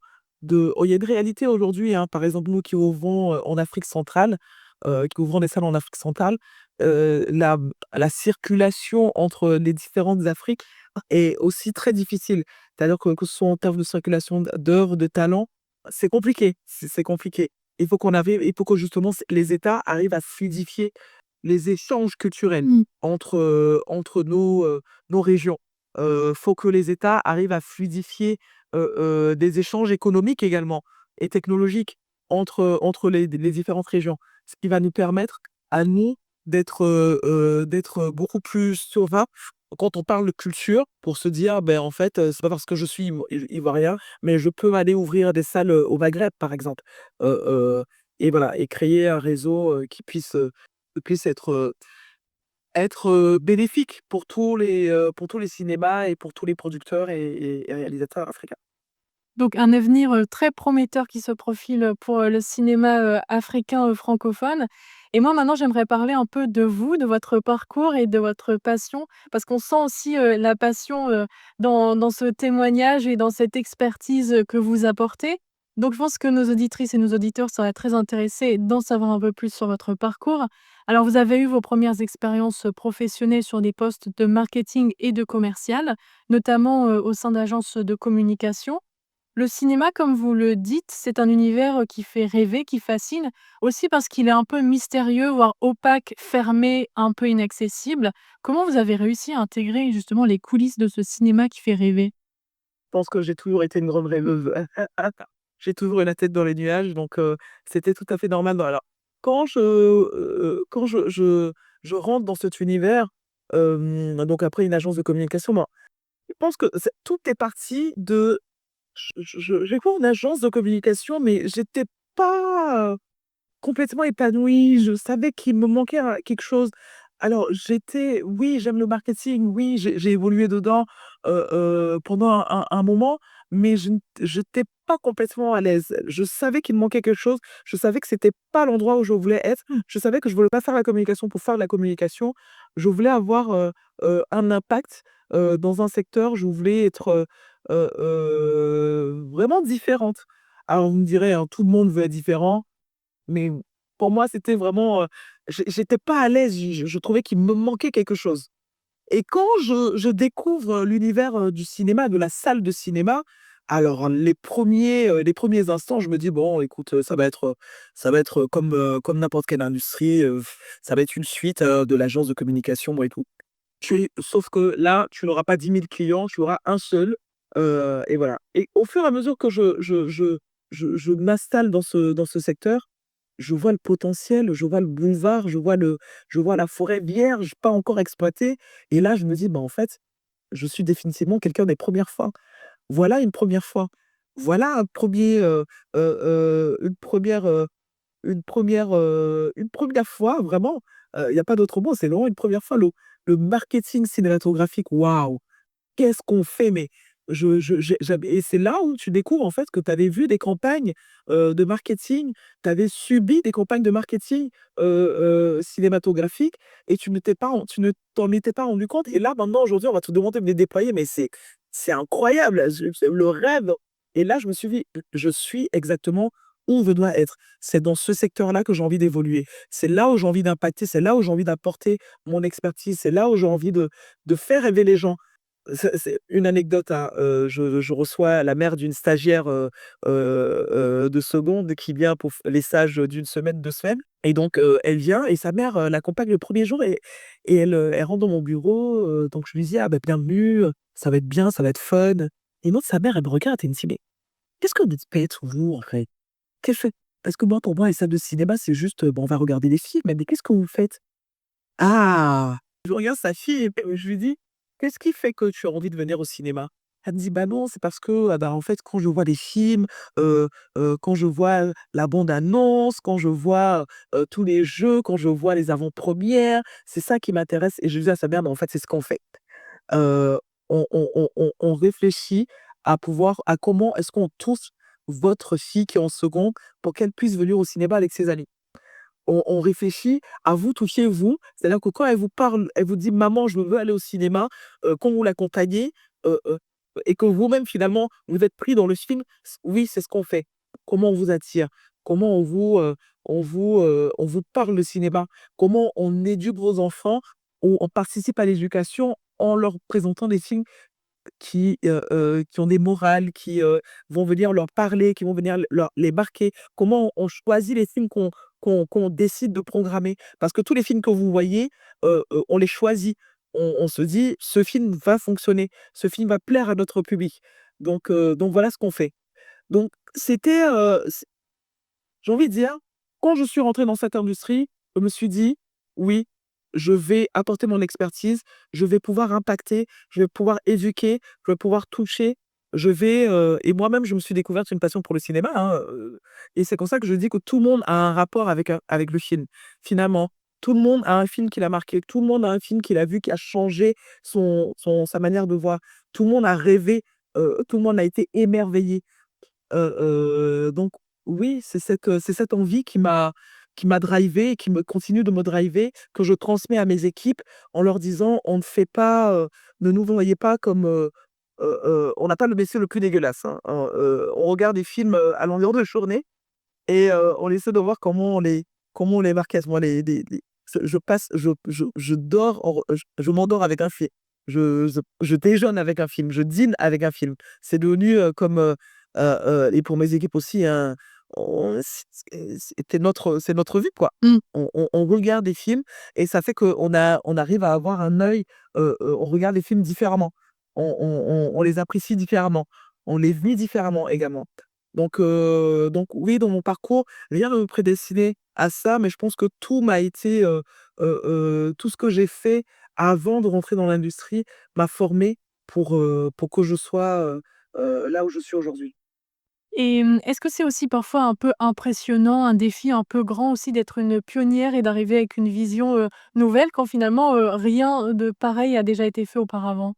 S2: il y a une réalité aujourd'hui, hein, par exemple, nous qui ouvrons, en Afrique centrale, qui ouvrent des salles en Afrique centrale, la circulation entre les différentes Afriques est aussi très difficile. C'est-à-dire que ce soit en termes de circulation d'œuvres, de talents, c'est compliqué, c'est compliqué. Il faut que justement les États arrivent à fluidifier les échanges culturels
S1: Mmh.
S2: entre nos régions. Faut que les États arrivent à fluidifier, des échanges économiques également et technologiques entre les différentes régions. Ce qui va nous permettre à nous d'être beaucoup plus sereins quand on parle de culture, pour se dire: «Ben, en fait, c'est pas parce que je suis ivoirien, mais je peux aller ouvrir des salles, au Maghreb», par exemple. Et voilà, et créer un réseau, qui puisse être bénéfique pour tous les cinémas et pour tous les producteurs et réalisateurs africains.
S1: Donc un avenir, très prometteur qui se profile, pour, le cinéma, africain, francophone. Et moi maintenant j'aimerais parler un peu de vous, de votre parcours et de votre passion, parce qu'on sent aussi, la passion, dans ce témoignage et dans cette expertise, que vous apportez. Donc je pense que nos auditrices et nos auditeurs seraient très intéressés d'en savoir un peu plus sur votre parcours. Alors vous avez eu vos premières expériences, professionnelles sur des postes de marketing et de commercial, notamment, au sein d'agences de communication. Le cinéma, comme vous le dites, c'est un univers, qui fait rêver, qui fascine, aussi parce qu'il est un peu mystérieux, voire opaque, fermé, un peu inaccessible. Comment vous avez réussi à intégrer justement les coulisses de ce cinéma qui fait rêver?
S2: Je pense que j'ai toujours été une grande rêveuse. J'ai toujours eu la tête dans les nuages, donc c'était tout à fait normal. Bon alors, quand je rentre dans cet univers, donc après une agence de communication, ben, je pense que tout est parti de j'ai fait une agence de communication, mais j'étais pas, complètement épanouie. Je savais qu'il me manquait quelque chose. Alors oui, j'aime le marketing, oui, j'ai évolué dedans, pendant un moment, mais j'étais pas complètement à l'aise. Je savais qu'il me manquait quelque chose, je savais que c'était pas l'endroit où je voulais être. Je savais que je voulais pas faire la communication pour faire de la communication. Je voulais avoir, un impact, dans un secteur. Je voulais être, vraiment différente. Alors vous me direz, hein, tout le monde veut être différent. Mais pour moi, c'était vraiment, j'étais pas à l'aise, je trouvais qu'il me manquait quelque chose. Et quand je découvre l'univers, du cinéma, de la salle de cinéma, alors les premiers instants, je me dis: «Bon écoute, ça va être comme n'importe quelle industrie, ça va être une suite, de l'agence de communication et tout». Sauf que là, tu n'auras pas 10 000 clients, tu auras un seul, et voilà. Et au fur et à mesure que je m'installe dans ce secteur, je vois le potentiel, je vois le boulevard, je vois la forêt vierge, pas encore exploitée. Et là, je me dis: «Bah, en fait, je suis définitivement quelqu'un des premières fois». Voilà une première fois. Voilà un premier une première fois vraiment, il y a pas d'autre mot, c'est vraiment une première fois. Le marketing cinématographique, waouh! Qu'est-ce qu'on fait? Mais j'avais et c'est là où tu découvres en fait que tu avais vu des campagnes, de marketing, tu avais subi des campagnes de marketing, cinématographiques, et tu ne t'en étais pas rendu compte. Et là maintenant aujourd'hui on va te demander de les déployer, mais c'est incroyable, c'est le rêve. Et là je me suis dit: «Je suis exactement où je dois être». C'est dans ce secteur-là que j'ai envie d'évoluer. C'est là où j'ai envie d'impacter, c'est là où j'ai envie d'apporter mon expertise, c'est là où j'ai envie de faire rêver les gens. C'est une anecdote, hein, je reçois la mère d'une stagiaire, de seconde qui vient pour f les stages d'une semaine, 2 semaines. Et donc elle vient et sa mère, l'accompagne le premier jour, et elle rentre dans mon bureau, donc je lui dis: «Ah bah, bienvenue, ça va être bien, ça va être fun». Et donc sa mère, elle me regarde et elle me dit: «Mais qu'est-ce que vous faites vous, en fait? Qu'est-ce que» parce que moi, pour moi, les salles de cinéma, c'est juste, bon, on va regarder des films. Mais qu'est-ce que vous faites? Ah! Je regarde sa fille et je lui dis: «Qu'est-ce qui fait que tu as envie de venir au cinéma?» Elle me dit: «Bah non, c'est parce que, ah bah, en fait, quand je vois les films, quand je vois la bande annonce, quand je vois, tous les jeux, quand je vois les avant-premières, c'est ça qui m'intéresse». Et je dis à sa mère: «Mais en fait, c'est ce qu'on fait. Heu, on réfléchit à comment est-ce qu'on touche votre fille qui est en seconde pour qu'elle puisse venir au cinéma avec ses amis. On réfléchit à vous toucher vous, c'est-à-dire que quand elle vous parle, elle vous dit: «Maman, je veux aller au cinéma», quand vous l'accompagnez, et que vous-même finalement, vous êtes pris dans le film, oui, c'est ce qu'on fait. Comment on vous attire? comment on vous parle le cinéma, comment on éduque vos enfants, on participe à l'éducation en leur présentant des films qui ont des morales, qui vont venir leur parler, qui vont venir les marquer. Comment on choisit les films qu'on décide de programmer. Parce que tous les films que vous voyez, on les choisit. On se dit: «Ce film va fonctionner, ce film va plaire à notre public». Donc voilà ce qu'on fait. Donc c'était, j'ai envie de dire, quand je suis rentré dans cette industrie, je me suis dit: «Oui, je vais apporter mon expertise, je vais pouvoir impacter, je vais pouvoir éduquer, je vais pouvoir toucher, je vais» et moi-même, je me suis découverte une passion pour le cinéma, hein, et c'est comme ça que je dis que tout le monde a un rapport avec le film, finalement. Tout le monde a un film qui l'a marqué, tout le monde a un film qu'il a vu qui a changé sa manière de voir. Tout le monde a rêvé, tout le monde a été émerveillé. Donc oui, c'est cette envie qui m'a drivé et qui me continue de me driver, que je transmets à mes équipes en leur disant: «On ne fait pas, ne nous voyez pas comme, on n'a pas le métier le plus dégueulasse, hein, on regarde des films, à longueur de journée et on essaie de voir comment on les marquette. Moi, les je passe je dors en je m'endors avec un film. Je déjeune avec un film, je dîne avec un film. C'est devenu, comme, et pour mes équipes aussi, hein, c'est notre vie, quoi.
S1: Mmh.
S2: On regarde des films et ça fait qu'on arrive à avoir un œil, on regarde les films différemment. On les apprécie différemment. On les vit différemment également. Donc oui, dans mon parcours, rien ne me prédestinait à ça, mais je pense que tout m'a été, tout ce que j'ai fait avant de rentrer dans l'industrie m'a formé pour que je sois, là où je suis aujourd'hui.
S1: Et est-ce que c'est aussi parfois un peu impressionnant, un défi un peu grand aussi d'être une pionnière et d'arriver avec une vision, nouvelle quand finalement, rien de pareil a déjà été fait auparavant?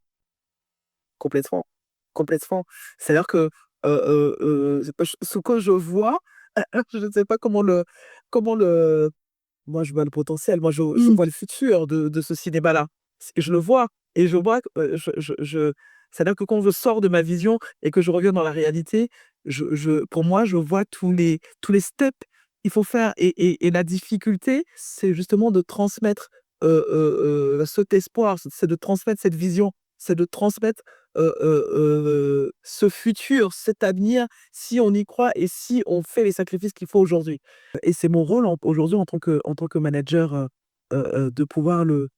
S2: Complètement, complètement. C'est-à-dire que, ce que je vois, je ne sais pas comment le moi, je vois le potentiel, moi, je
S1: Mmh.
S2: vois le futur de ce cinéma-là. Je le vois et je vois que, c'est-à-dire que quand je sors de ma vision et que je reviens dans la réalité, pour moi, je vois tous les steps qu'il faut faire et la difficulté, c'est justement de transmettre, cet espoir, c'est de transmettre cette vision, c'est de transmettre, ce futur, cet avenir, si on y croit et si on fait les sacrifices qu'il faut aujourd'hui. Et c'est mon rôle aujourd'hui en tant que manager, de pouvoir de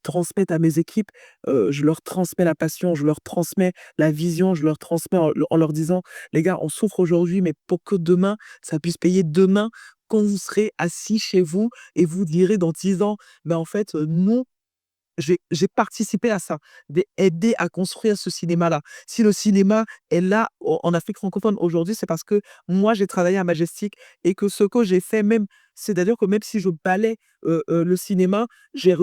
S2: transmettre à mes équipes. Je leur transmets la passion, je leur transmets la vision, je leur transmets en leur disant: «Les gars, on souffre aujourd'hui, mais pour que demain, ça puisse payer demain, quand vous serez assis chez vous et vous direz dans 10 ans: "Ben, en fait, nous, j'ai participé à ça, d'aider à construire ce cinéma-là. Si le cinéma est là en Afrique francophone aujourd'hui, c'est parce que moi j'ai travaillé à Majestic et que ce que j'ai fait même c'est-à-dire que même si je balaie, le cinéma, j'ai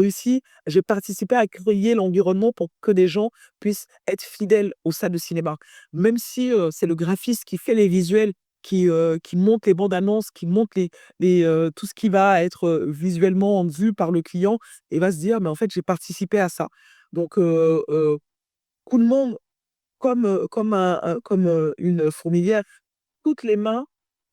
S2: participé à créer l'environnement pour que des gens puissent être fidèles aux salles de cinéma. Même si, c'est le graphiste qui fait les visuels, qui monte les bandes annonces, qui monte tout ce qui va être, visuellement vu par le client et va se dire: «Mais en fait, j'ai participé à ça». Donc tout le monde comme une fourmilière, toutes les mains,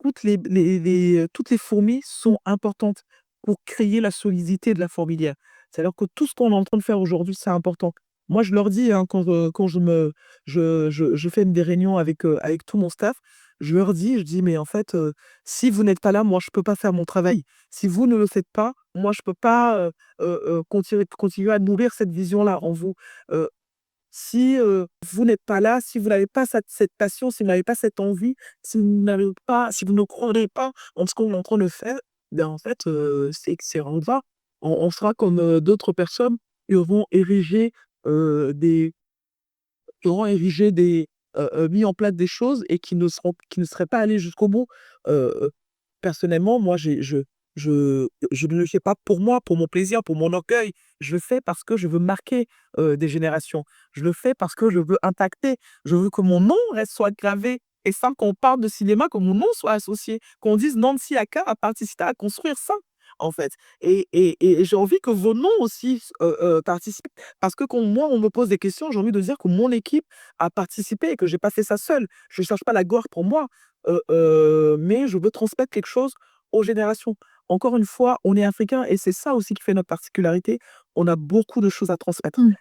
S2: toutes les fourmis sont importantes pour créer la solidité de la fourmilière. C'est-à-dire que tout ce qu'on est en train de faire aujourd'hui, c'est important. Moi, je leur dis, hein, quand je fais des réunions avec tout mon staff, je dis: «Mais en fait, si vous n'êtes pas là, moi, je peux pas faire mon travail. Si vous ne le faites pas, moi, je peux pas, continuer à nourrir cette vision-là en vous. Heu, si, vous n'êtes pas là, si vous n'avez pas cette passion, si vous n'avez pas cette envie, si vous ne croyez pas en ce qu'on est en train de faire, ben, en fait, c'est en vain. On sera comme, d'autres personnes qui auront érigé, des mis en place des choses et qui ne seraient pas allés jusqu'au bout. Personnellement, moi, je ne le fais pas pour moi, pour mon plaisir, pour mon orgueil. Je le fais parce que je veux marquer, des générations. Je le fais parce que je veux impacter. Je veux que mon nom soit gravé et ça, quand on parle de cinéma, que mon nom soit associé, qu'on dise: «Nancy Aka a participé à construire ça», en fait et j'ai envie que vos noms aussi participent parce que quand moi, on me pose des questions, j'ai envie de dire que mon équipe a participé et que j'ai pas fait ça seul. Je cherche pas la gloire pour moi. mais je veux transmettre quelque chose aux générations. Encore une fois, on est africain et c'est ça aussi qui fait notre particularité. On a beaucoup de choses à transmettre.
S1: Mmh.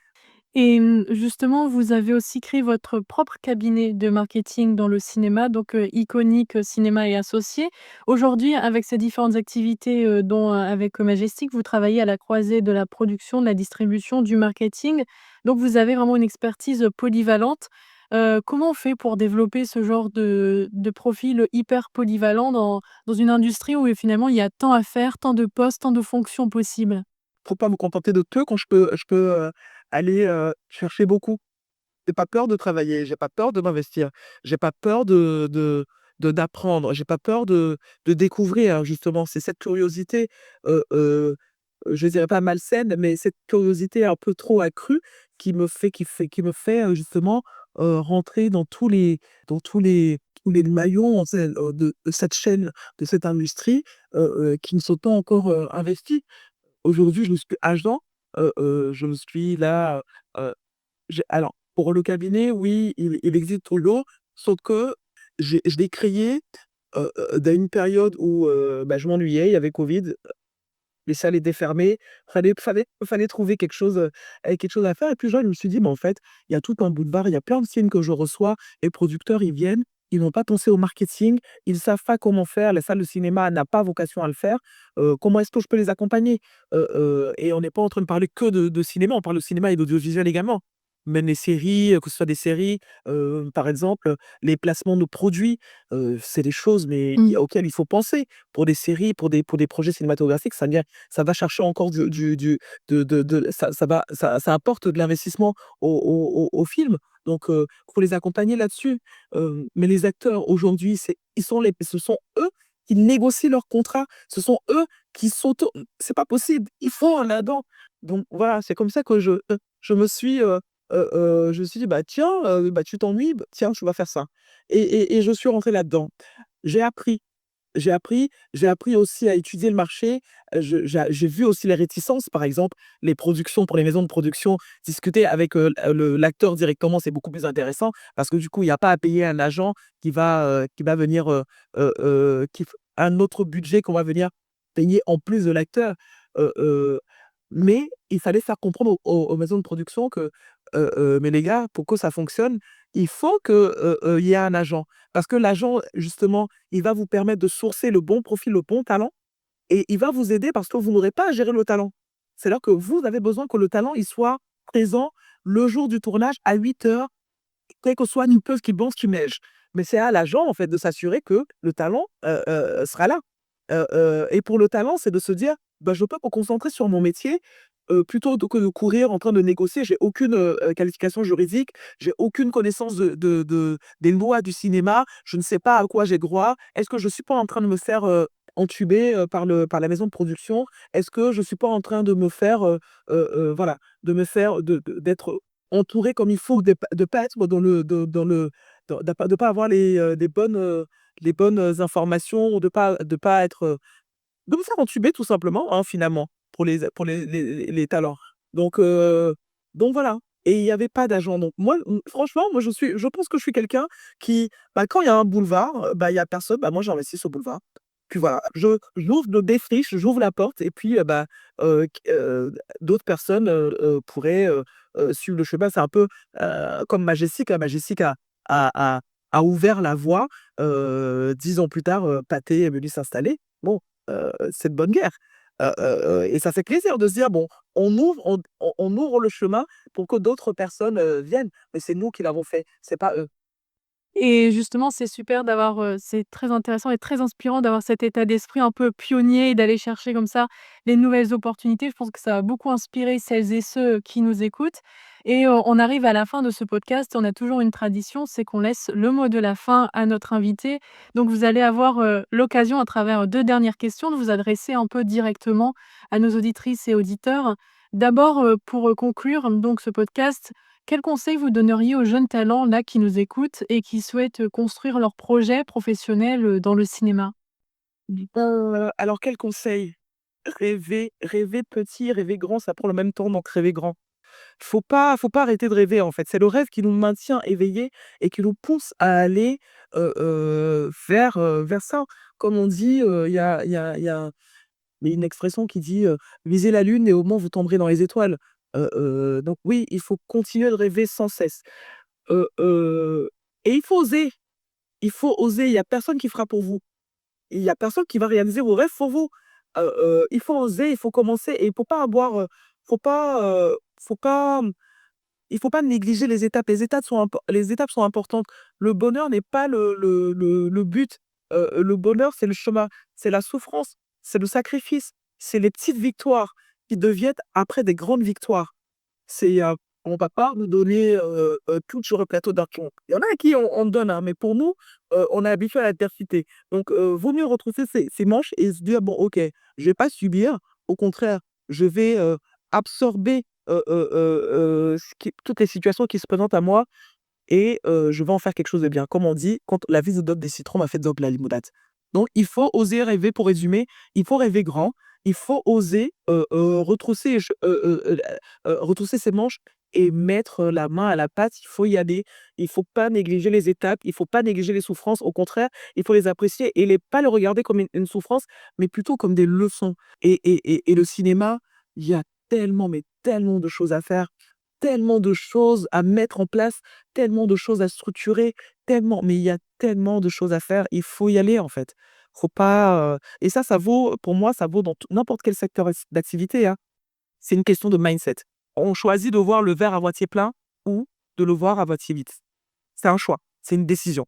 S1: Et justement, vous avez aussi créé votre propre cabinet de marketing dans le cinéma, donc Iconic Cinéma et Associés. Aujourd'hui, avec ces différentes activités, dont, avec Majestic, vous travaillez à la croisée de la production, de la distribution, du marketing. Donc vous avez vraiment une expertise, polyvalente. Comment on fait pour développer ce genre de profil hyper polyvalent dans une industrie où, finalement, il y a tant à faire, tant de postes, tant de fonctions possibles?
S2: Faut pas me contenter de peu quand je peux aller, chercher beaucoup. J'ai pas peur de travailler, j'ai pas peur de m'investir, j'ai pas peur d'apprendre, j'ai pas peur de découvrir justement. C'est cette curiosité, je dirais pas malsaine, mais cette curiosité un peu trop accrue qui me fait, justement, rentrer dans tous les maillons de cette chaîne, de cette industrie, qui ne sont pas encore, investis. Aujourd'hui, je me suis agent, je me suis là, alors, pour le cabinet, oui, il existe toujours, sauf que je l'ai créé, dans une période où, je m'ennuyais, il y avait covid, les salles étaient fermées, fallait trouver quelque chose à faire et puis genre, je me suis dit: «Mais en fait, il y a tout un boulevard, il y a plein de films que je reçois, les producteurs, ils viennent, ils n'ont pas pensé au marketing, ils savent pas comment faire, la salle de cinéma n'a pas vocation à le faire, comment est-ce que je peux les accompagner?» Et on n'est pas en train de parler que de cinéma, on parle de cinéma et d'audiovisuel également. Même les séries, que ce soit des séries, par exemple, les placements de produits, c'est des choses mais
S1: Mmh.
S2: auxquelles il faut penser. Pour des séries, pour des projets cinématographiques, ça va chercher encore du de ça apporte de l'investissement au film. Donc, faut les accompagner là-dessus. Mais les acteurs aujourd'hui, ce sont eux qui négocient leurs contrats. Ce sont eux qui c'est pas possible, ils font un là-dedans. Donc voilà, c'est comme ça que je me suis dit: «Bah tiens, tu t'ennuies, tiens, tu vas faire ça» et je suis rentré là-dedans. J'ai appris. J'ai appris aussi à étudier le marché, j'ai vu aussi les réticences, par exemple, les productions pour les maisons de production, discuter avec, l'acteur directement, c'est beaucoup plus intéressant parce que du coup, il y a pas à payer un agent qui va venir, qui f un autre budget qu'on va venir payer en plus de l'acteur, mais il fallait faire comprendre aux maisons de production que, «Mais les gars, pour que ça fonctionne, il faut que, il y ait un agent». Parce que l'agent, justement, il va vous permettre de sourcer le bon profil, le bon talent et il va vous aider parce que vous n'aurez pas à gérer le talent. C'est-à-dire que vous avez besoin que le talent, il soit présent le jour du tournage à 8 heures, quel que soit une pause, qu'il bon, qu'il neige. Mais c'est à l'agent, en fait, de s'assurer que le talent, sera là. Et pour le talent, c'est de se dire: «Bah, je peux me concentrer sur mon métier, plutôt que de courir en train de négocier». J'ai aucune, qualification juridique, j'ai aucune connaissance des lois du cinéma, je ne sais pas à quoi j'ai droit. Est-ce que je suis pas en train de me faire, entuber, par la maison de production? Est-ce que je suis pas en train de me faire, voilà, de me faire d'être entouré comme il faut, de pas être dans le dans de pas avoir les bonnes, informations ou de pas être, de me faire entuber tout simplement, hein, finalement, pour les talents. Donc heu, donc voilà et il y avait pas d'agent donc moi, franchement, moi je pense que je suis quelqu'un qui, quand il y a un boulevard, il y a personne, moi j'investis sur le boulevard. Puis voilà, j'ouvre, je défriche, j'ouvre la porte et puis, d'autres personnes, pourraient, suivre le chemin. C'est un peu, comme Majestic, hein. Majestic a ouvert la voie, 10 ans plus tard, Pathé est venu s'installer. Bon, c'est de bonne guerre. Et ça fait plaisir de se dire: «Bon, on ouvre le chemin pour que d'autres personnes, viennent, mais c'est nous qui l'avons fait, c'est pas eux».
S1: Et justement, c'est super d'avoir, c'est très intéressant et très inspirant d'avoir cet état d'esprit un peu pionnier et d'aller chercher comme ça les nouvelles opportunités. Je pense que ça va beaucoup inspirer celles et ceux qui nous écoutent et on arrive à la fin de ce podcast. On a toujours une tradition, c'est qu'on laisse le mot de la fin à notre invité. Donc vous allez avoir, l'occasion à travers 2 dernières questions de vous adresser un peu directement à nos auditrices et auditeurs. D'abord, pour, conclure donc ce podcast, quel conseil vous donneriez aux jeunes talents là qui nous écoutent et qui souhaitent, construire leur projet professionnel, dans le cinéma?
S2: Alors quel conseil? Rêver petit, rêver grand, ça prend le même temps, donc rêver grand. Faut pas arrêter de rêver, en fait. C'est le rêve qui nous maintient éveillés et qui nous pousse à aller, vers ça. Comme on dit, il y a une expression qui dit, «Visez la lune et au moins vous tomberez dans les étoiles». Donc oui, il faut continuer de rêver sans cesse. Et il faut oser. Il faut oser, il y a personne qui fera pour vous. Il y a personne qui va réaliser vos rêves pour vous. Il faut oser, il faut commencer et il faut pas avoir, faut pas, il faut pas négliger les étapes. Les étapes sont importantes. Le bonheur n'est pas le but. Le bonheur, c'est le chemin, c'est la souffrance, c'est le sacrifice, c'est les petites victoires qui deviennent après des grandes victoires. C'est, on va pas nous donner, tout sur le plateau d'argent. Il y en a à qui on donne, hein, mais pour nous, on est habitué à l'adversité. Donc, vaut mieux retrousser ses manches et se dire: «Bon, OK, je vais pas subir, au contraire, je vais, absorber, ce qui toutes les situations qui se présentent à moi et je vais en faire quelque chose de bien». Comme on dit: «Quand la vie nous donne des citrons, m'a fait donc la limonade». Donc il faut oser rêver pour résumer, il faut rêver grand, il faut oser, retrousser ses manches et mettre la main à la pâte. Il faut y aller, il faut pas négliger les étapes, il faut pas négliger les souffrances. Au contraire, il faut les apprécier et pas les regarder comme une souffrance, mais plutôt comme des leçons et le cinéma, il y a tellement, mais tellement de choses à faire, tellement de choses à mettre en place, tellement de choses à structurer, tellement mais il y a tellement de choses à faire, il faut y aller, en fait. Faut pas, et ça vaut pour moi, ça vaut dans n'importe quel secteur d'activité, hein. C'est une question de mindset. On choisit de voir le verre à moitié plein ou de le voir à moitié vide. C'est un choix, c'est une décision.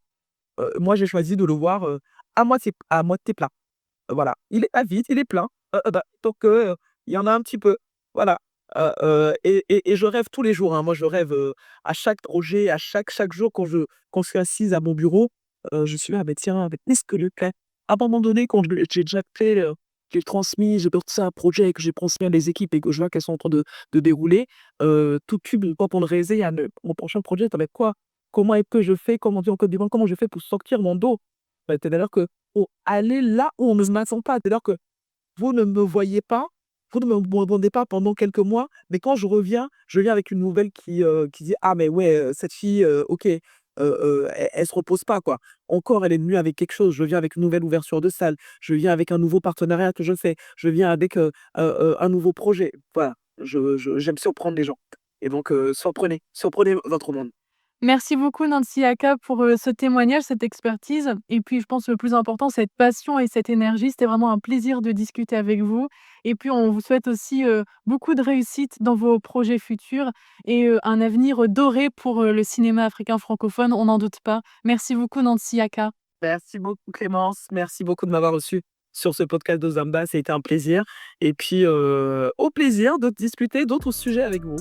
S2: Moi, j'ai choisi de le voir, à moitié plein. Voilà, il est pas vide, il est plein, donc il y en a un petit peu, voilà, et je rêve tous les jours, hein. Moi, je rêve, à chaque projet, à chaque jour quand je suis assise à mon bureau, je suis là: «Mais tiens, mais qu'est-ce que le fait?» À un moment donné, quand j'ai déjà fait, j'ai transmis, j'ai porté un projet que j'ai transmis à des équipes et que je vois qu'elles sont en train de dérouler, tout cube, quand on le réalisait, il y a le mon prochain projet, ça va être quoi? Comment est-ce que je fais? Comment on dit en Côte d'Ivoire? Comment je fais pour sortir mon dos? Bah, c'est-à-dire que pour aller là où on ne m'attend pas. C'est-à-dire que vous ne me voyez pas, vous ne me demandez pas pendant quelques mois, mais quand je viens avec une nouvelle qui dit: «Ah mais ouais, cette fille, OK, elle se repose pas quoi. Encore elle est venue avec quelque chose». Je viens avec une nouvelle ouverture de salle, je viens avec un nouveau partenariat que je fais, je viens avec, un nouveau projet. Voilà, j'aime surprendre les gens et donc surprenez votre monde.
S1: Merci beaucoup Nancy Aka pour, ce témoignage, cette expertise et puis je pense le plus important, cette passion et cette énergie. C'était vraiment un plaisir de discuter avec vous et puis on vous souhaite aussi, beaucoup de réussite dans vos projets futurs et un avenir doré pour, le cinéma africain francophone, on n'en doute pas. Merci beaucoup Nancy Aka.
S2: Merci beaucoup Clémence, merci beaucoup de m'avoir reçu sur ce podcast de Zamba, ça a été un plaisir et puis, au plaisir de discuter d'autres sujets avec vous.